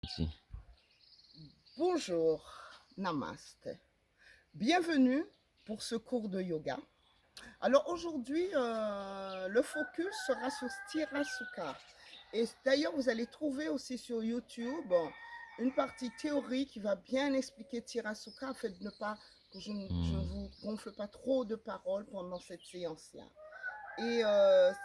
Merci. Bonjour, Namaste. Bienvenue pour ce cours de yoga. Alors aujourd'hui, le focus sera sur Sthira Sukha. Et d'ailleurs, vous allez trouver aussi sur YouTube une partie théorie qui va bien expliquer Sthira Sukha, afin de ne pas que je ne vous gonfle pas trop de paroles pendant cette séance-là. Et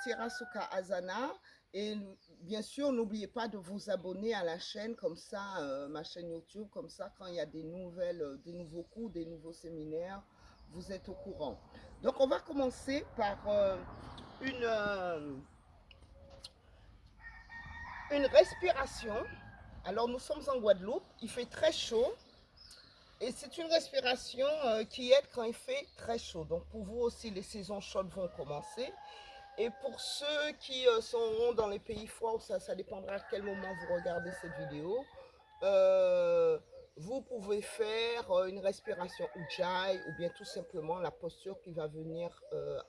Sthira Sukha Asana. Et bien sûr, n'oubliez pas de vous abonner à la chaîne, comme ça, ma chaîne YouTube, comme ça, quand il y a des nouvelles, des nouveaux cours, des nouveaux séminaires, vous êtes au courant. Donc, on va commencer par une, euh, une respiration. Alors, nous sommes en Guadeloupe, il fait très chaud. Et c'est une respiration qui aide quand il fait très chaud. Donc, pour vous aussi, les saisons chaudes vont commencer. Et pour ceux qui sont dans les pays froids, ça dépendra à quel moment vous regardez cette vidéo, euh, vous pouvez faire une respiration Ujjayi ou bien tout simplement la posture qui va venir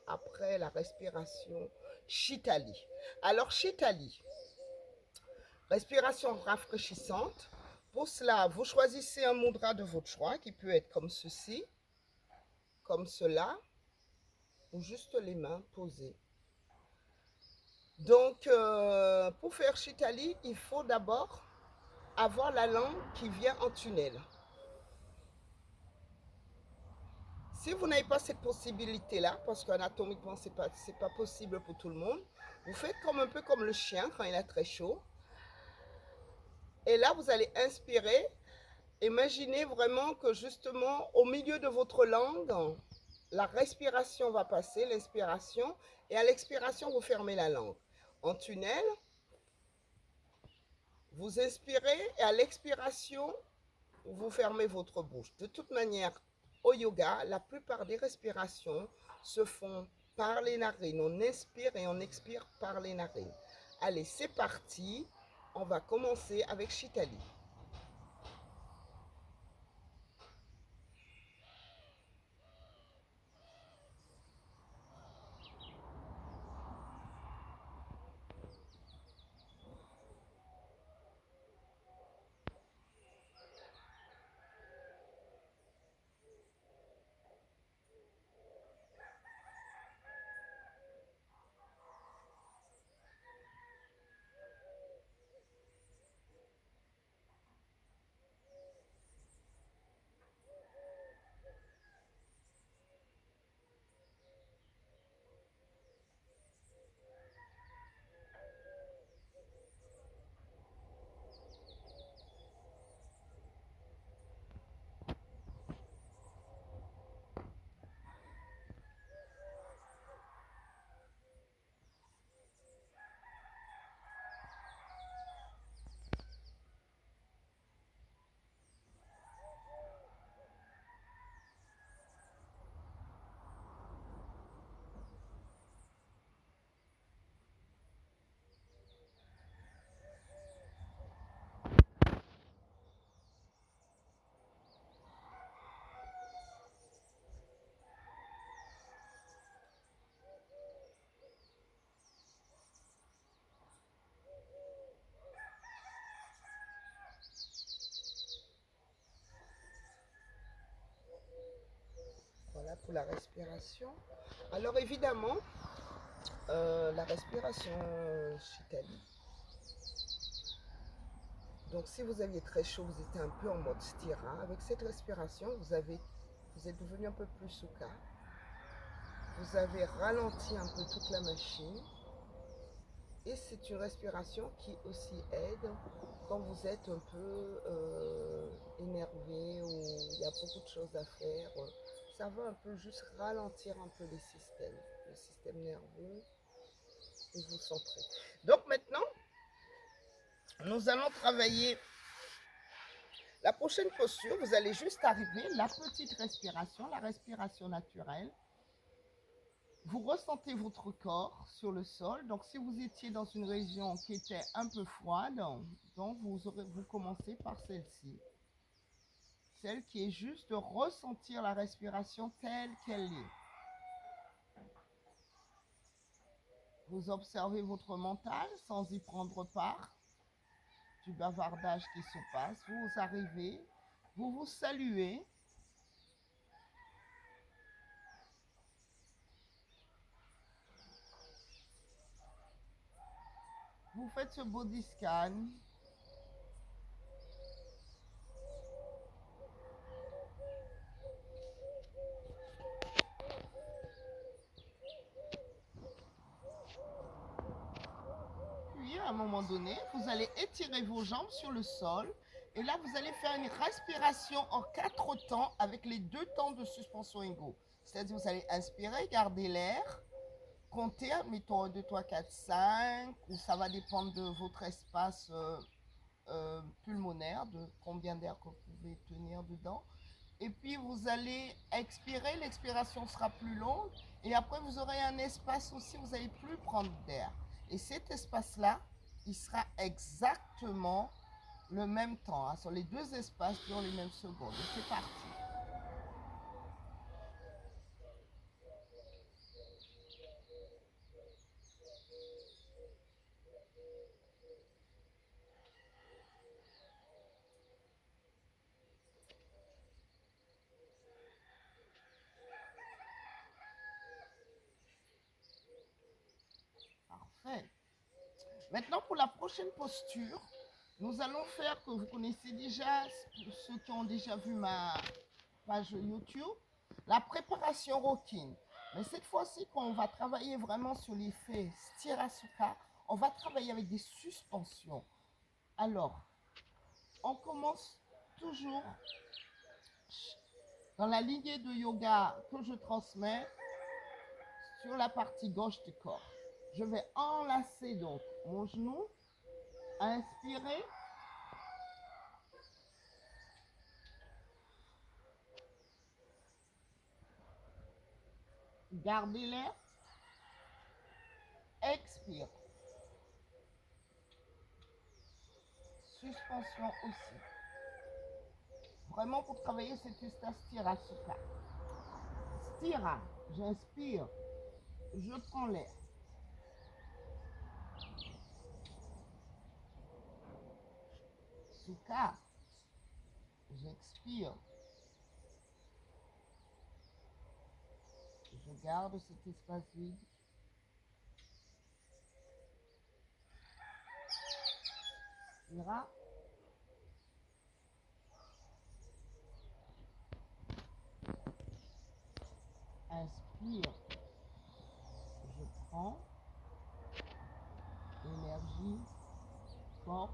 après la respiration Shitali. Alors Shitali, respiration rafraîchissante. Pour cela, vous choisissez un mudra de votre choix qui peut être comme ceci, comme cela, ou juste les mains posées. Donc, pour faire Shitali, il faut d'abord avoir la langue qui vient en tunnel. Si vous n'avez pas cette possibilité-là, parce qu'anatomiquement, ce n'est pas possible pour tout le monde, vous faites comme un peu comme le chien quand il a très chaud. Et là, vous allez inspirer. Imaginez vraiment que justement, au milieu de votre langue, la respiration va passer, l'inspiration, et à l'expiration, vous fermez la langue. En tunnel, vous inspirez et à l'expiration, vous fermez votre bouche. De toute manière, au yoga, la plupart des respirations se font par les narines. On inspire et on expire par les narines. Allez, c'est parti. On va commencer avec Shitali. Voilà pour la respiration. Alors évidemment, la respiration Shitali. Donc si vous aviez très chaud, vous étiez un peu en mode stira. Avec cette respiration, vous êtes devenu un peu plus souka. Vous avez ralenti un peu toute la machine. Et c'est une respiration qui aussi aide quand vous êtes un peu énervé ou il y a beaucoup de choses à faire. Ça va un peu juste ralentir un peu le système nerveux et vous centrer. Donc maintenant, nous allons travailler la prochaine posture. Vous allez juste arriver, la petite respiration, la respiration naturelle. Vous ressentez votre corps sur le sol. Donc, si vous étiez dans une région qui était un peu froide, donc vous commencez par celle-ci. Celle qui est juste de ressentir la respiration telle qu'elle est. Vous observez votre mental sans y prendre part. du bavardage qui se passe. Vous arrivez, vous vous saluez. Vous faites ce body scan. Puis, à un moment donné, vous allez étirer vos jambes sur le sol. Et là, vous allez faire une respiration en 4 temps avec les 2 temps de suspension égaux. C'est-à-dire, vous allez inspirer, garder l'air, compter, mettons 1, 2, 3, 4, 5, ou ça va dépendre de votre espace pulmonaire, de combien d'air que vous pouvez tenir dedans. Et puis vous allez expirer, l'expiration sera plus longue, et après vous aurez un espace aussi, vous n'allez plus prendre d'air. Et cet espace-là, il sera exactement le même temps. Hein. Sur les 2 espaces durant les mêmes secondes. C'est parti. Parfait. Maintenant, pour la prochaine posture, nous allons faire, que vous connaissez déjà, ceux qui ont déjà vu ma page YouTube, la préparation rocking. Mais cette fois-ci, quand on va travailler vraiment sur l'effet Sthirasukha, on va travailler avec des suspensions. Alors, on commence toujours dans la lignée de yoga que je transmets sur la partie gauche du corps. Je vais enlacer donc mon genou, inspirer, garder l'air, expire, suspension aussi. Vraiment pour travailler cet Sthirasukha. Sthira, j'inspire, je prends l'air. Sukha, j'expire. Je garde cet espace vide. Sthira. Inspire. Je prends énergie, force.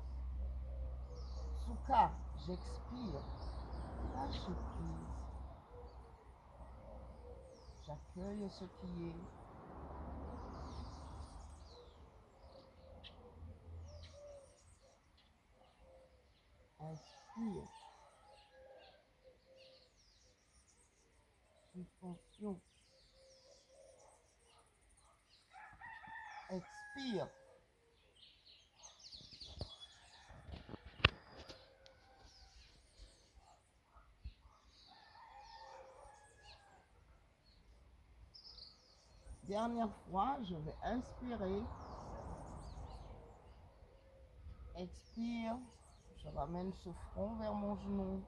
Sukha, j'expire. Lâche prise. J'accueille ce qui est. Inspire. Suspension. Expire. Dernière fois, je vais inspirer. Expire. Je ramène ce front vers mon genou.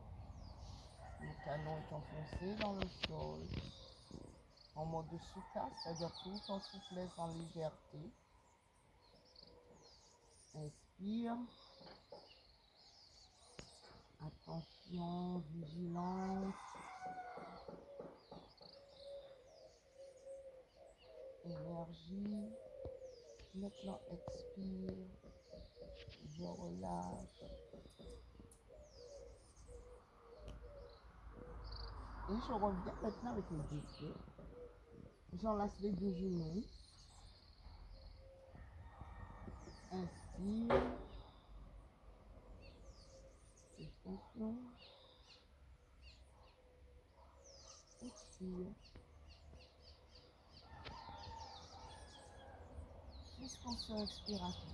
Le canon est enfoncé dans le sol. En mode Sukha, c'est-à-dire tout en souplesse, en liberté. Inspire. Attention, vigilance. Énergie. Maintenant, expire. Je relâche. Et je reviens maintenant avec les 2 pieds. J'enlace les 2 genoux. Inspire. Suspension. Expire. Suspension, expiration.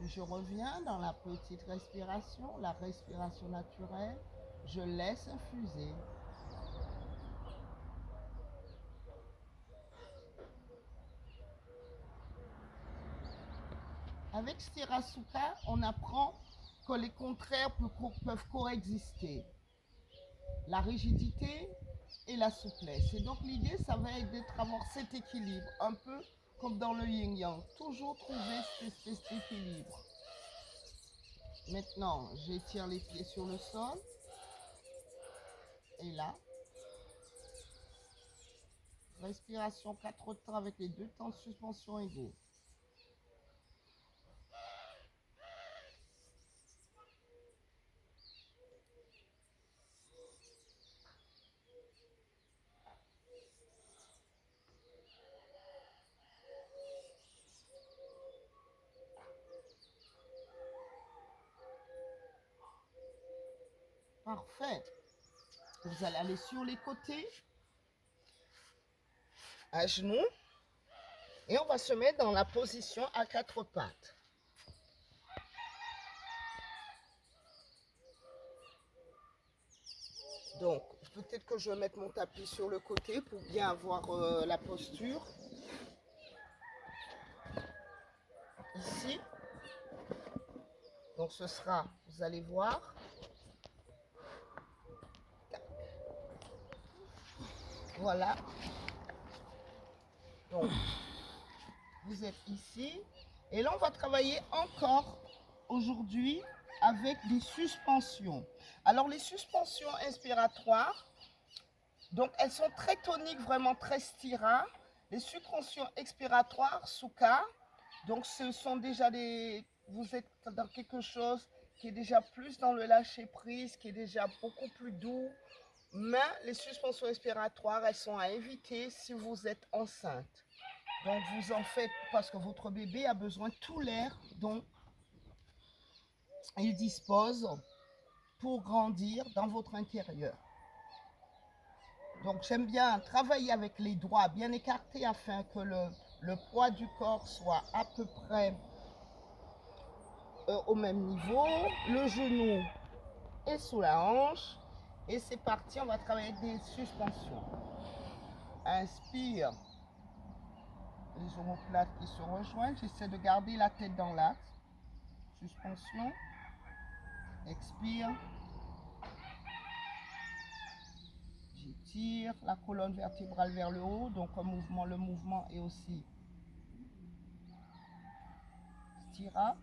Et je reviens dans la petite respiration, la respiration naturelle. Je laisse infuser. Avec Sthira Sukha, on apprend que les contraires peuvent coexister. La rigidité et la souplesse. Et donc l'idée, ça va être d'avoir cet équilibre, un peu comme dans le yin-yang. Toujours trouver cette espèce d'équilibre. Maintenant, j'étire les pieds sur le sol. Et là, respiration 4 temps avec les 2 temps de suspension égaux. Parfait. Vous allez aller sur les côtés, à genoux, et on va se mettre dans la position à 4 pattes. Donc, peut-être que je vais mettre mon tapis sur le côté pour bien avoir la posture. Ici. Donc, ce sera, vous allez voir. Voilà. Donc, vous êtes ici. Et là, on va travailler encore aujourd'hui avec des suspensions. Alors, les suspensions inspiratoires, donc elles sont très toniques, vraiment très Sthira. Les suspensions expiratoires, Sukha, donc ce sont déjà des... Vous êtes dans quelque chose qui est déjà plus dans le lâcher-prise, qui est déjà beaucoup plus doux. Mais les suspensions respiratoires, elles sont à éviter si vous êtes enceinte. Donc vous en faites parce que votre bébé a besoin de tout l'air dont il dispose pour grandir dans votre intérieur. Donc j'aime bien travailler avec les doigts bien écartés afin que le poids du corps soit à peu près au même niveau. Le genou est sous la hanche. Et c'est parti, on va travailler des suspensions. Inspire. Les omoplates qui se rejoignent. J'essaie de garder la tête dans l'axe. Suspension. Expire. J'étire la colonne vertébrale vers le haut. Donc un mouvement, le mouvement est aussi Sthira.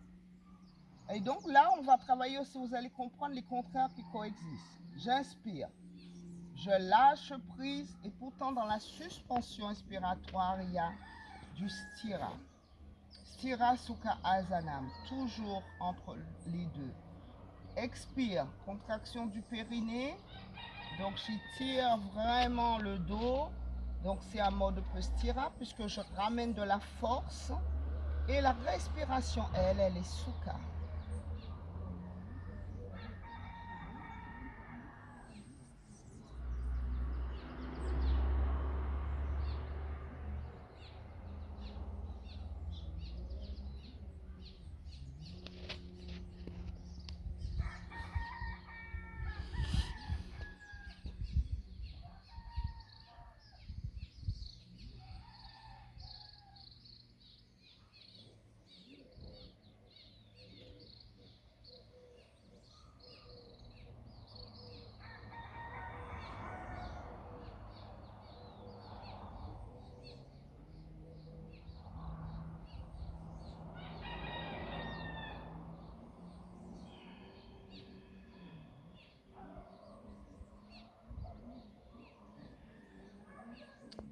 Et donc là, on va travailler aussi, vous allez comprendre les contraires qui coexistent. J'inspire. Je lâche prise et pourtant dans la suspension inspiratoire, il y a du Sthira. Sthira Sukha Asanam, toujours entre les deux. Expire, contraction du périnée. Donc j'étire vraiment le dos. Donc c'est un mode peu Sthira puisque je ramène de la force. Et la respiration, elle est Sukha.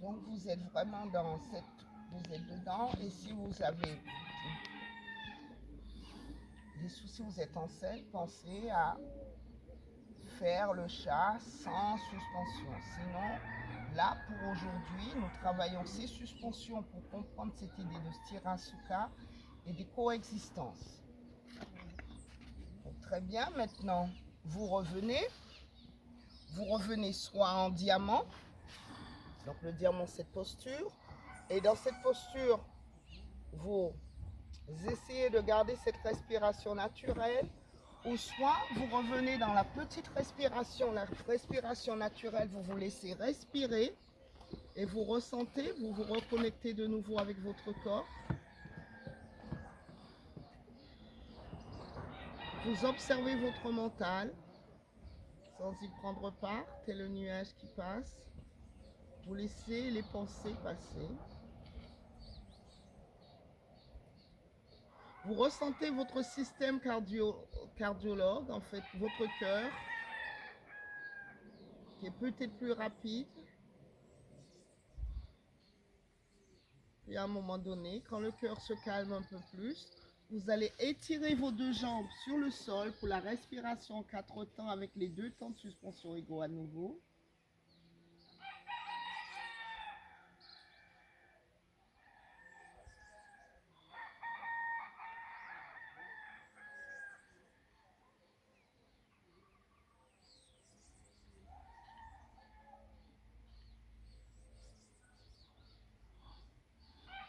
Donc vous êtes vraiment dans cette... Vous êtes dedans et si vous avez des soucis, vous êtes enceinte, pensez à faire le chat sans suspension. Sinon, là pour aujourd'hui, nous travaillons ces suspensions pour comprendre cette idée de Sthira Sukha et des coexistences. Donc, très bien, maintenant vous revenez soit en diamant. Donc le diamant, cette posture. Et dans cette posture, vous essayez de garder cette respiration naturelle. Ou soit vous revenez dans la petite respiration, la respiration naturelle, vous vous laissez respirer. Et vous ressentez, vous vous reconnectez de nouveau avec votre corps. Vous observez votre mental sans y prendre part, tel le nuage qui passe. Vous laissez les pensées passer. Vous ressentez votre système cardiologue, en fait, votre cœur, qui est peut-être plus rapide. Et à un moment donné, quand le cœur se calme un peu plus, vous allez étirer vos deux jambes sur le sol pour la respiration en 4 temps avec les 2 temps de suspension égaux à nouveau.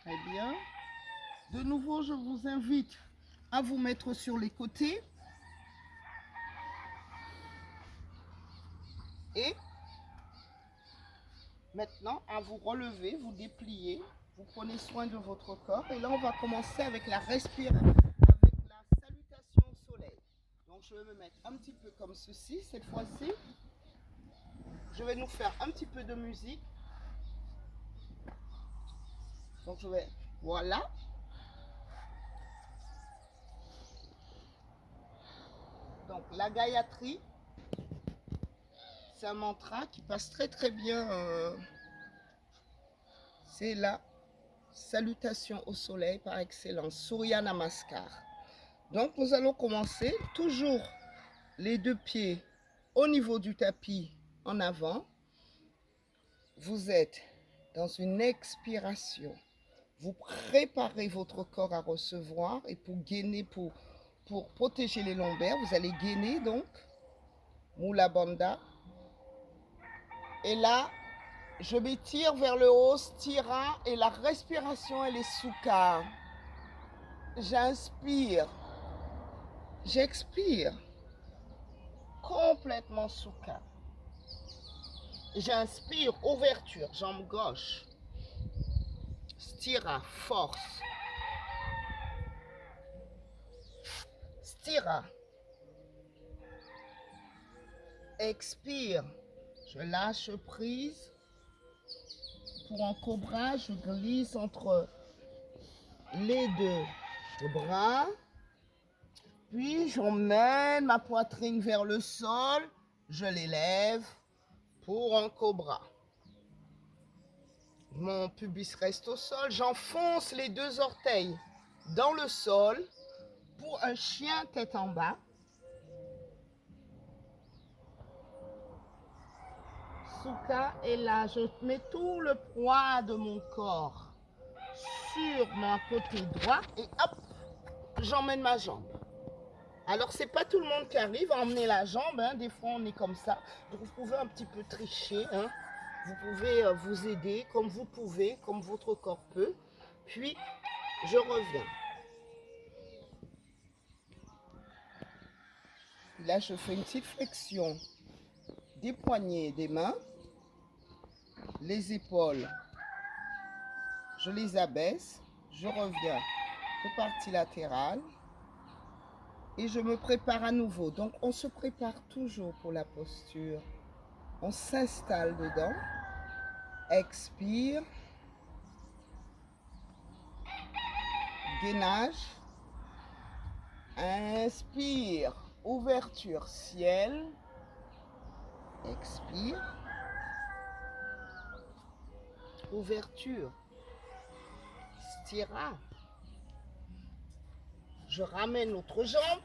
Très bien. De nouveau, je vous invite à vous mettre sur les côtés. Et maintenant, à vous relever, vous déplier. Vous prenez soin de votre corps. Et là, on va commencer avec la respiration, avec la salutation au soleil. Donc, je vais me mettre un petit peu comme ceci, cette fois-ci. Je vais nous faire un petit peu de musique. Donc, je vais... Voilà. Donc, la Gayatri, c'est un mantra qui passe très très bien. C'est la salutation au soleil par excellence, Surya Namaskar. Donc, nous allons commencer toujours les 2 pieds au niveau du tapis en avant. Vous êtes dans une expiration. Vous préparez votre corps à recevoir et pour gainer, pour protéger les lombaires, vous allez gainer donc Mula Bandha. Et là, je m'étire vers le haut, stira, et la respiration, elle est Sukha. J'inspire, j'expire, complètement Sukha. J'inspire, ouverture, jambe gauche. Stira, force. Stira. Expire, je lâche prise. Pour un cobra, je glisse entre les 2 bras. Puis j'emmène ma poitrine vers le sol. Je l'élève pour un cobra. Mon pubis reste au sol. J'enfonce les 2 orteils dans le sol pour un chien tête en bas. Sukha est là. Je mets tout le poids de mon corps sur mon côté droit et hop, j'emmène ma jambe. Alors, c'est pas tout le monde qui arrive à emmener la jambe. Hein. Des fois, on est comme ça. Donc, vous pouvez un petit peu tricher. Hein. Vous pouvez vous aider comme vous pouvez, comme votre corps peut. Puis, je reviens. Là, je fais une petite flexion des poignets et des mains. Les épaules, je les abaisse. Je reviens aux parties latérales. Et je me prépare à nouveau. Donc, on se prépare toujours pour la posture. On s'installe dedans. Expire. Gainage. Inspire. Ouverture, ciel. Expire. Ouverture. Stira. Je ramène l'autre jambe.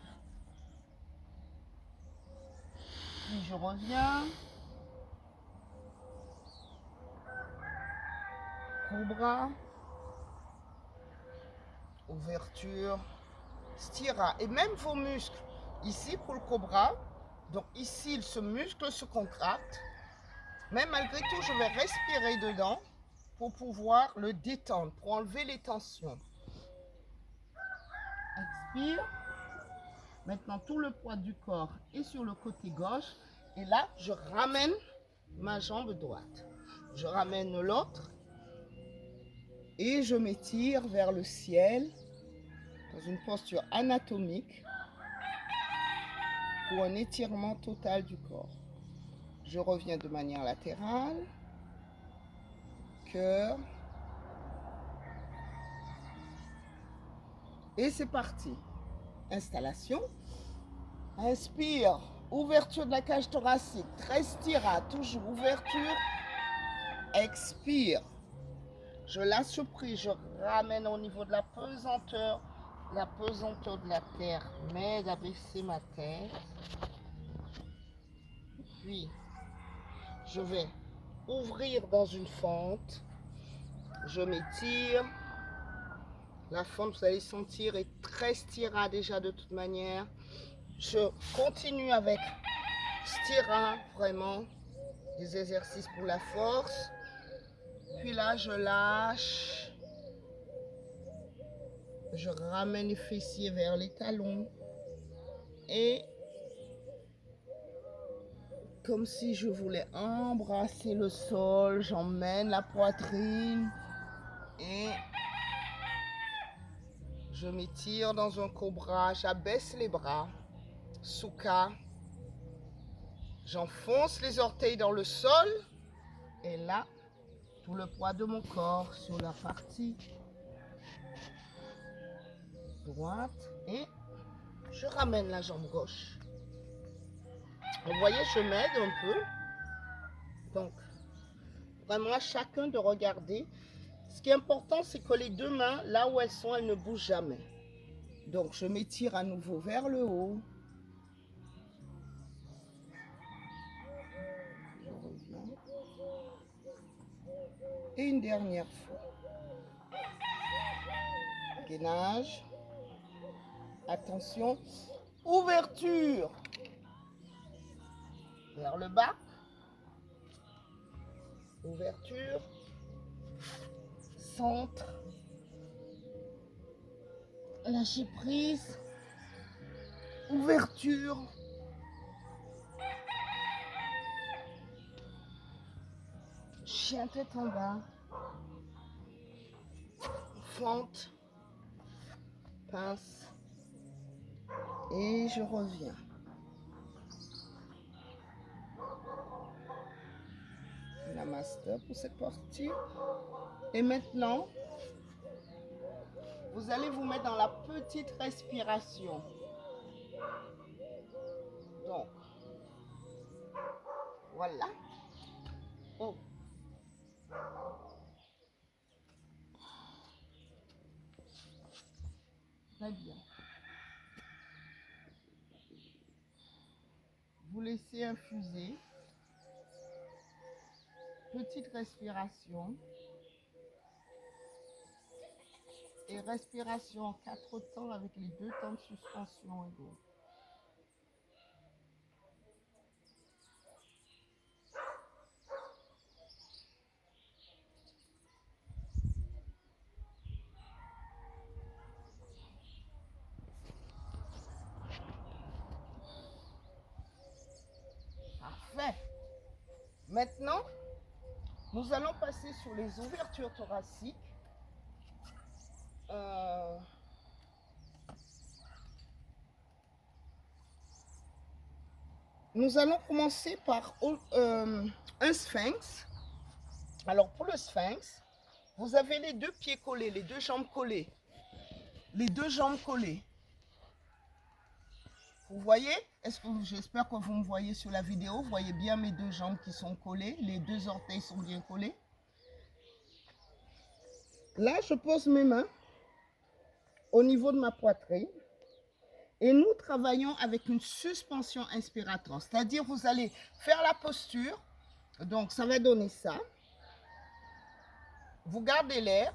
Puis je reviens. Cobra. Ouverture. Stira. Et même vos muscles. Ici pour le cobra. Donc ici, ce muscle se contracte. Mais malgré tout, je vais respirer dedans pour pouvoir le détendre, pour enlever les tensions. Expire. Maintenant, tout le poids du corps est sur le côté gauche. Et là, je ramène ma jambe droite. Je ramène l'autre. Et je m'étire vers le ciel dans une posture anatomique. pour un étirement total du corps. Je reviens de manière latérale, cœur, et c'est parti. Installation. Inspire, ouverture de la cage thoracique, 13 tira, toujours ouverture. Expire. Je lâche prise, je ramène au niveau de la pesanteur de la terre, m'aide à baisser ma tête. Puis, je vais ouvrir dans une fente. Je m'étire. La fente, vous allez sentir, est très stira déjà de toute manière. Je continue avec stira, vraiment, des exercices pour la force. Puis là, je lâche. Je ramène les fessiers vers les talons. Et comme si je voulais embrasser le sol, j'emmène la poitrine. Et je m'étire dans un cobra, j'abaisse les bras. Sukha. J'enfonce les orteils dans le sol. Et là, tout le poids de mon corps sur la partie droite. Et je ramène la jambe gauche. Vous voyez, je m'aide un peu. Donc, vraiment à chacun de regarder. Ce qui est important, c'est que les deux mains, là où elles sont, elles ne bougent jamais. Donc, je m'étire à nouveau vers le haut. Je reviens. Et une dernière fois. Gainage. Attention. Ouverture. Vers le bas. Ouverture. Centre. Lâcher prise. Ouverture. Chien tête en bas. Fente. Pince. Et je reviens. Namaste pour cette partie. Et maintenant, vous allez vous mettre dans la petite respiration. Donc, voilà. Oh. Très bien. Vous laissez infuser. Petite respiration. Et respiration en 4 temps avec les 2 temps de suspension égaux. Parfait. Maintenant, nous allons passer sur les ouvertures thoraciques. Nous allons commencer par un sphinx. Alors pour le sphinx, vous avez les 2 pieds collés, les 2 jambes collées. Les 2 jambes collées. Vous voyez? J'espère que vous me voyez sur la vidéo. Vous voyez bien mes 2 jambes qui sont collées. Les 2 orteils sont bien collés. Là, je pose mes mains au niveau de ma poitrine. Et nous travaillons avec une suspension inspiratoire. C'est-à-dire, vous allez faire la posture. Donc, ça va donner ça. Vous gardez l'air.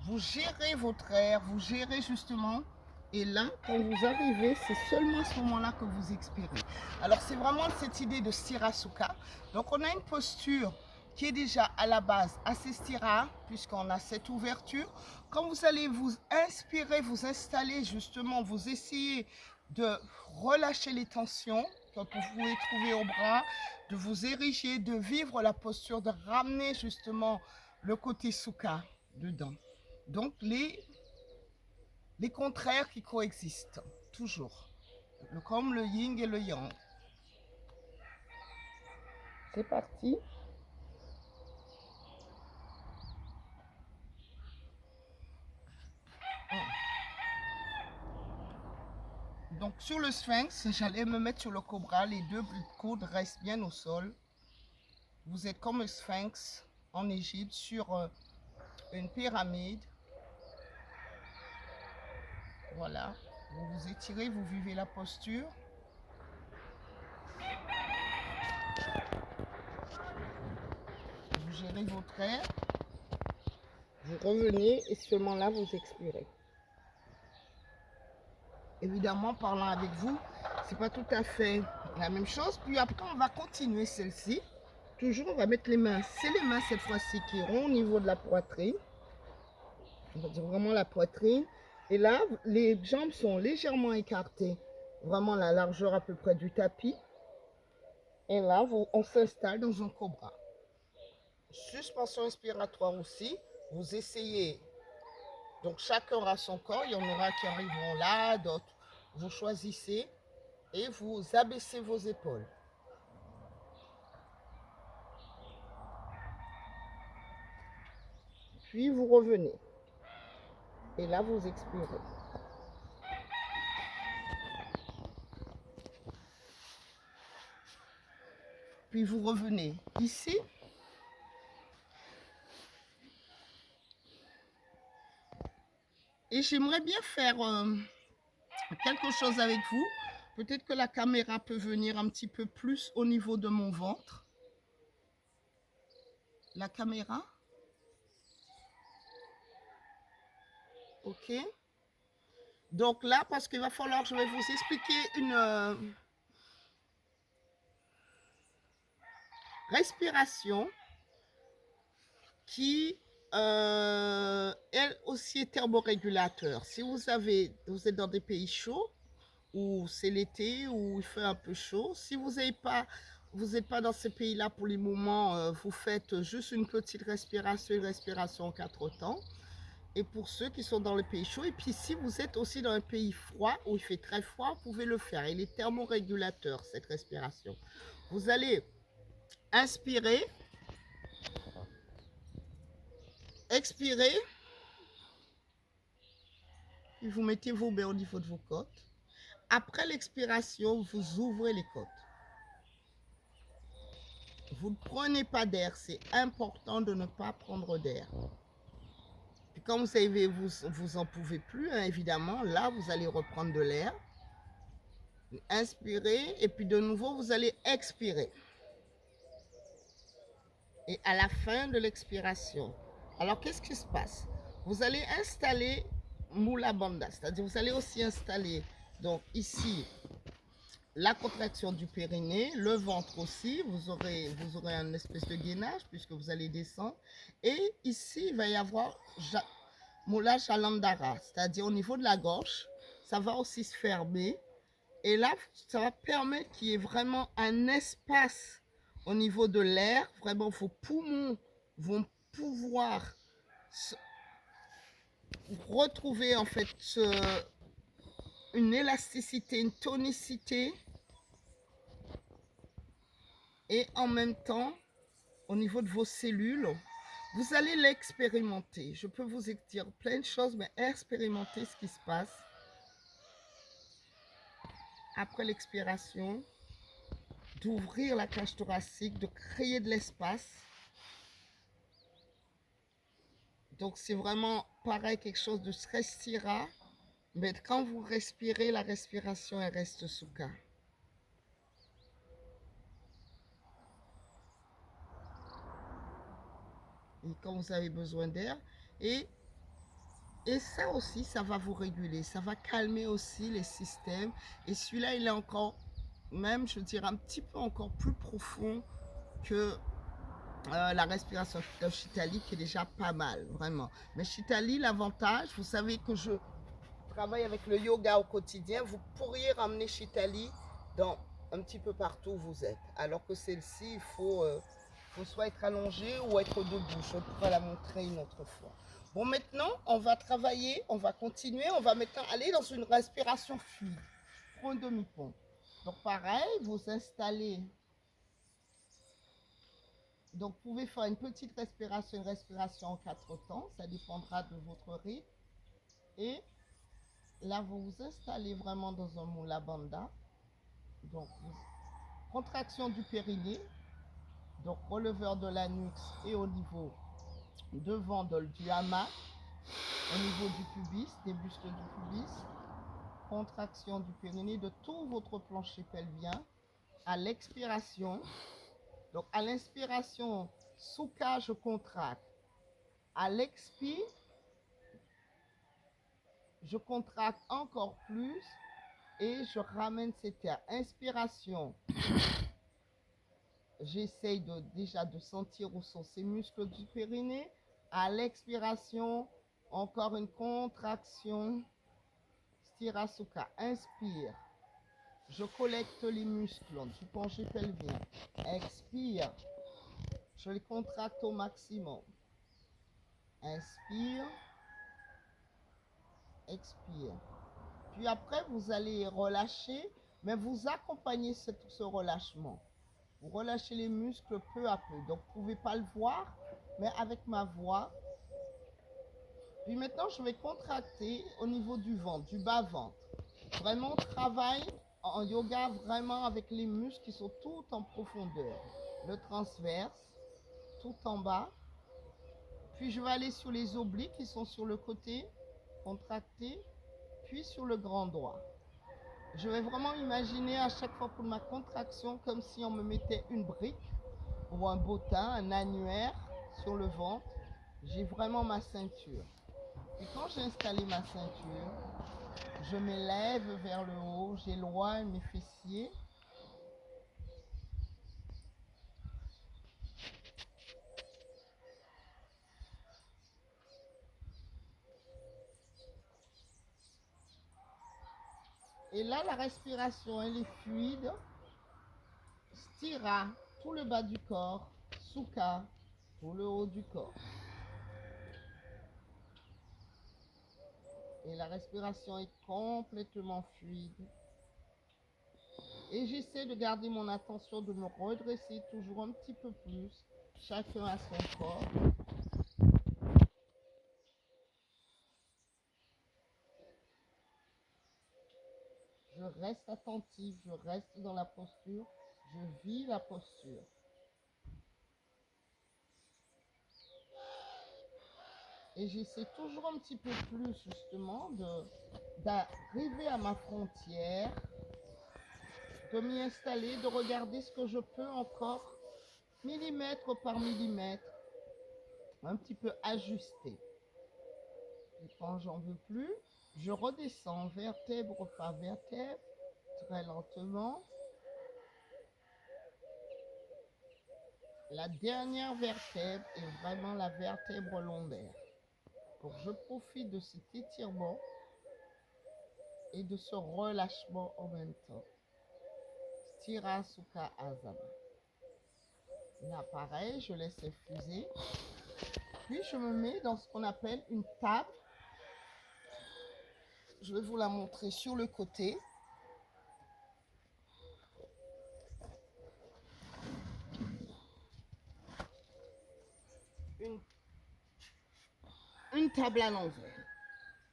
Vous gérez votre air. Vous gérez justement. Et là, quand vous arrivez, c'est seulement à ce moment-là que vous expirez. Alors, c'est vraiment cette idée de Stira Sukha. Donc, on a une posture qui est déjà à la base assez stira, puisqu'on a cette ouverture. Quand vous allez vous inspirer, vous installer justement, vous essayez de relâcher les tensions que vous pouvez trouver au bras, de vous ériger, de vivre la posture, de ramener justement le côté Sukha dedans. Donc les contraires qui coexistent, toujours. comme le yin et le yang. C'est parti. Donc sur le sphinx, j'allais me mettre sur le cobra, les deux coudes restent bien au sol. Vous êtes comme le sphinx en Égypte sur une pyramide. Voilà, vous vous étirez, vous vivez la posture. Vous gérez votre air. Vous revenez et seulement là vous expirez. Évidemment, parlant avec vous, c'est pas tout à fait la même chose. Puis après, on va continuer celle-ci. Toujours, on va mettre les mains. C'est les mains cette fois-ci qui iront au niveau de la poitrine. On va dire vraiment la poitrine. Et là, les jambes sont légèrement écartées. Vraiment la largeur à peu près du tapis. Et là, on s'installe dans un cobra. Suspension respiratoire aussi. Vous essayez. Donc chacun aura son corps. Il y en aura qui arriveront là, d'autres. Vous choisissez et vous abaissez vos épaules. Puis vous revenez. Et là, vous expirez. Puis vous revenez ici. Et j'aimerais bien faire quelque chose avec vous. Peut-être que la caméra peut venir un petit peu plus au niveau de mon ventre. La caméra. Ok. Donc là, parce qu'il va falloir, je vais vous expliquer une respiration qui elle aussi est thermorégulateur. Si vous êtes dans des pays chauds, où c'est l'été, où il fait un peu chaud, si vous n'êtes pas dans ces pays-là pour les moments, vous faites juste une petite respiration, une respiration en 4 temps. Et pour ceux qui sont dans le pays chaud, et puis si vous êtes aussi dans un pays froid, où il fait très froid, vous pouvez le faire. Il est thermorégulateur, cette respiration. Vous allez inspirer, expirer, puis vous mettez vos mains au niveau de vos côtes. Après l'expiration, vous ouvrez les côtes. Vous ne prenez pas d'air, c'est important de ne pas prendre d'air. Puis quand vous savez, vous en pouvez plus, hein, évidemment, là, vous allez reprendre de l'air. Inspirez, et puis de nouveau, vous allez expirer. Et à la fin de l'expiration, alors qu'est-ce qui se passe? Vous allez installer Mula Bandha, c'est-à-dire vous allez aussi installer, donc ici, la contraction du périnée, le ventre aussi, vous aurez une espèce de gainage puisque vous allez descendre. Et ici, il va y avoir Mula Jalandhara, c'est-à-dire au niveau de la gorge, ça va aussi se fermer. Et là, ça va permettre qu'il y ait vraiment un espace au niveau de l'air. Vraiment, vos poumons vont pouvoir retrouver en fait une élasticité, une tonicité. Et en même temps, au niveau de vos cellules, vous allez l'expérimenter. Je peux vous dire plein de choses, mais expérimenter ce qui se passe. Après l'expiration, d'ouvrir la cage thoracique, de créer de l'espace. Donc c'est vraiment pareil, quelque chose de Srestira, mais quand vous respirez, la respiration elle reste Sukha. Et quand vous avez besoin d'air, et ça aussi, ça va vous réguler, ça va calmer aussi les systèmes. Et celui-là, il est encore, même je dirais, un petit peu encore plus profond que la respiration Shitali, qui est déjà pas mal, vraiment. Mais Shitali, l'avantage, vous savez que je travaille avec le yoga au quotidien, vous pourriez ramener Shitali dans un petit peu partout où vous êtes. Alors que celle-ci, il faut soit être allongé ou être debout. Je pourrais la montrer une autre fois. Bon, maintenant, on va travailler, on va continuer, on va maintenant aller dans une respiration fluide. pour un demi-pont. Donc pareil, vous installez. Donc vous pouvez faire une petite respiration, une respiration en 4 temps. Ça dépendra de votre rythme. Et là, vous vous installez vraiment dans un Mula Bandha. Donc, contraction du périnée. Donc, releveur de la nuque et au niveau devant du hamac, au niveau du pubis, des bustes du pubis. Contraction du périnée de tout votre plancher pelvien. À l'expiration, donc à l'inspiration, Sukha, je contracte. À l'expire, je contracte encore plus et je ramène cette terre. Inspiration, j'essaye déjà de sentir où sont ces muscles du périnée. À l'expiration, encore une contraction. Sthira-Sukha. Inspire. Je collecte les muscles du plancher pelvien. Expire. Je les contracte au maximum. Inspire. Expire. Puis après, vous allez relâcher, mais vous accompagnez ce relâchement. Vous relâchez les muscles peu à peu. Donc, vous ne pouvez pas le voir, mais avec ma voix. Puis maintenant, je vais contracter au niveau du ventre, du bas-ventre. Vraiment, travail en yoga vraiment avec les muscles qui sont tout en profondeur. Le transverse, tout en bas. Puis je vais aller sur les obliques qui sont sur le côté, contractés, puis sur le grand droit. Je vais vraiment imaginer à chaque fois pour ma contraction comme si on me mettait une brique ou un bottin, un annulaire sur le ventre. J'ai vraiment ma ceinture. Et quand j'ai installé ma ceinture, je m'élève vers le haut, j'éloigne mes fessiers. Et là, la respiration, elle est fluide. Sthira, tout le bas du corps. Sukha, tout le haut du corps. Et la respiration est complètement fluide. Et j'essaie de garder mon attention, de me redresser toujours un petit peu plus. Chacun à son corps. Je reste attentive, je reste dans la posture, je vis la posture. Et j'essaie toujours un petit peu plus justement d'arriver à ma frontière, de m'y installer, de regarder ce que je peux encore, millimètre par millimètre, un petit peu ajuster. Et quand j'en veux plus, je redescends vertèbre par vertèbre, très lentement. La dernière vertèbre est vraiment la vertèbre lombaire. Donc je profite de cet étirement et de ce relâchement en même temps. Sthira Sukha Asana. Là pareil, je laisse infuser. Puis je me mets dans ce qu'on appelle une table. Je vais vous la montrer sur le côté. Une table à l'envers.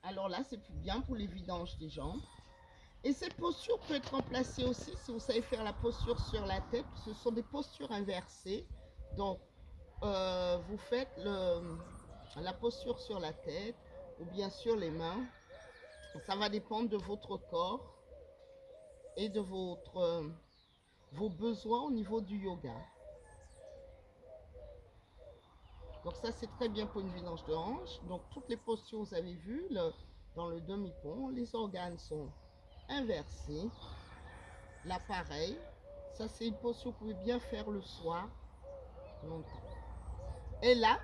Alors là, c'est plus bien pour les vidanges des jambes. Et cette posture peut être remplacée aussi si vous savez faire la posture sur la tête. Ce sont des postures inversées. Donc, vous faites la posture sur la tête ou bien sur les mains. Ça va dépendre de votre corps et de vos besoins au niveau du yoga. Donc ça, c'est très bien pour une vidange de hanche. Donc toutes les postures, vous avez vu, dans le demi-pont, les organes sont inversés. Là, pareil. Ça, c'est une posture que vous pouvez bien faire le soir, longtemps. Et là,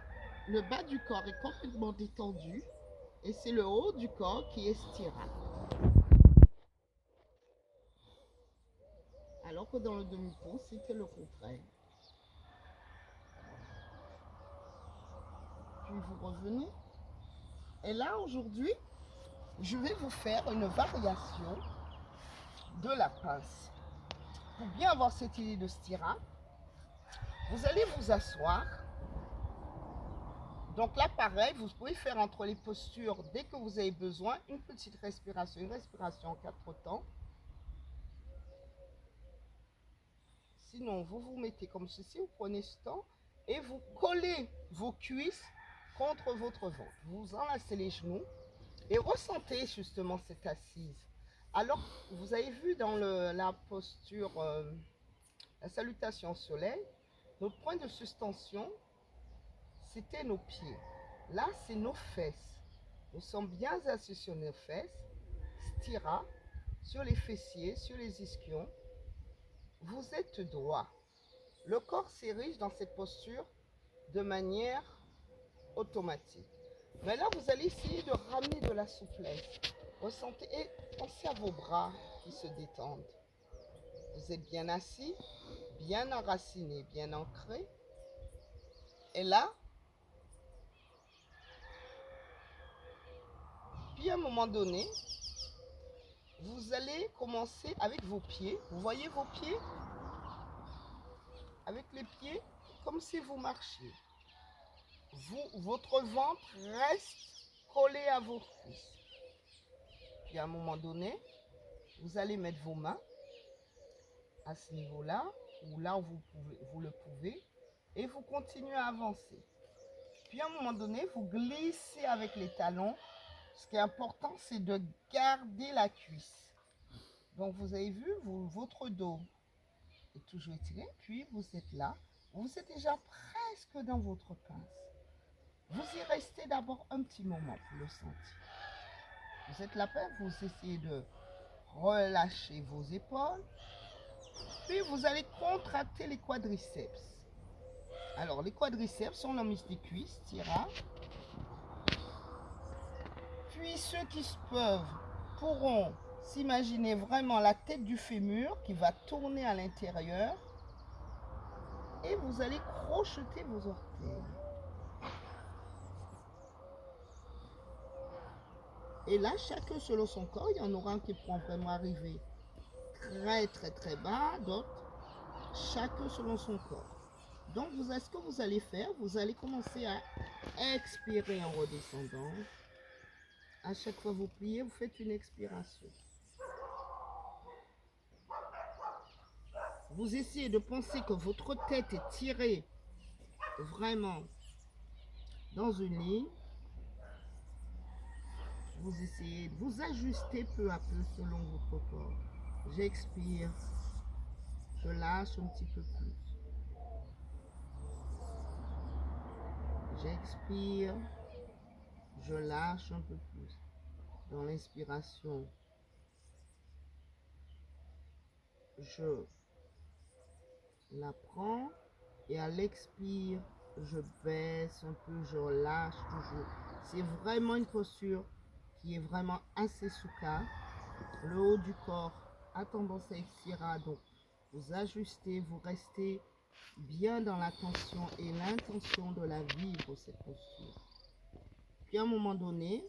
le bas du corps est complètement détendu. Et c'est le haut du corps qui estira. Alors que dans le demi-pont, c'était le contraire. Puis vous revenez. Et là, aujourd'hui, je vais vous faire une variation de la pince. Pour bien avoir cette idée de stira, vous allez vous asseoir. Donc là, pareil, vous pouvez faire entre les postures, dès que vous avez besoin, une petite respiration, une respiration en 4 temps. Sinon, vous vous mettez comme ceci, vous prenez ce temps et vous collez vos cuisses contre votre ventre. Vous enlacez les genoux et ressentez justement cette assise. Alors, vous avez vu dans la posture, la salutation au soleil, notre point de suspension, c'était nos pieds. Là, c'est nos fesses. Nous sommes bien assis sur nos fesses. Stira, sur les fessiers, sur les ischions. Vous êtes droit. Le corps s'érige dans cette posture de manière automatique. Mais là, vous allez essayer de ramener de la souplesse. Ressentez et pensez à vos bras qui se détendent. Vous êtes bien assis, bien enraciné, bien ancré. Et là, puis à un moment donné, vous allez commencer avec vos pieds. Vous voyez vos pieds? Avec les pieds, comme si vous marchiez. Votre ventre reste collé à vos cuisses. Puis à un moment donné, vous allez mettre vos mains à ce niveau-là, ou là où vous le pouvez, et vous continuez à avancer. Puis à un moment donné, vous glissez avec les talons. Ce qui est important, c'est de garder la cuisse. Donc vous avez vu, votre dos est toujours étiré, puis vous êtes là. Vous êtes déjà presque dans votre pince. Vous y restez d'abord un petit moment pour le sentir. Vous êtes là, vous essayez de relâcher vos épaules. Puis vous allez contracter les quadriceps. Alors les quadriceps sont le muscle des cuisses, tira. Puis ceux qui peuvent pourront s'imaginer vraiment la tête du fémur qui va tourner à l'intérieur. Et vous allez crocheter vos orteils. Et là, chacun selon son corps, il y en aura un qui pourra vraiment arriver très bas, d'autres, chacun selon son corps. Donc, ce que vous allez faire, vous allez commencer à expirer en redescendant. À chaque fois que vous pliez, vous faites une expiration. Vous essayez de penser que votre tête est tirée vraiment dans une ligne. Vous essayez de vous ajuster peu à peu selon votre corps. J'expire, je lâche un petit peu plus. J'expire, je lâche un peu plus. Dans l'inspiration, je la prends et à l'expire, je baisse un peu, je lâche toujours. C'est vraiment une posture qui est vraiment assez souka. Le haut du corps a tendance à expirer, donc vous ajustez, vous restez bien dans la tension et l'intention de la vivre, cette posture. Puis à un moment donné,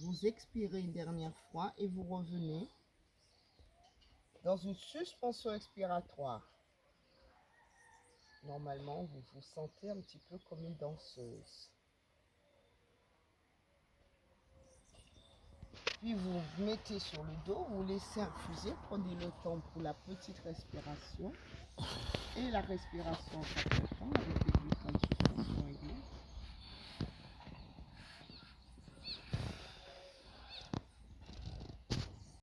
vous expirez une dernière fois et vous revenez dans une suspension expiratoire. Normalement, vous vous sentez un petit peu comme une danseuse. Puis vous mettez sur le dos, vous laissez infuser, prenez le temps pour la petite respiration et la respiration en 4 temps avec les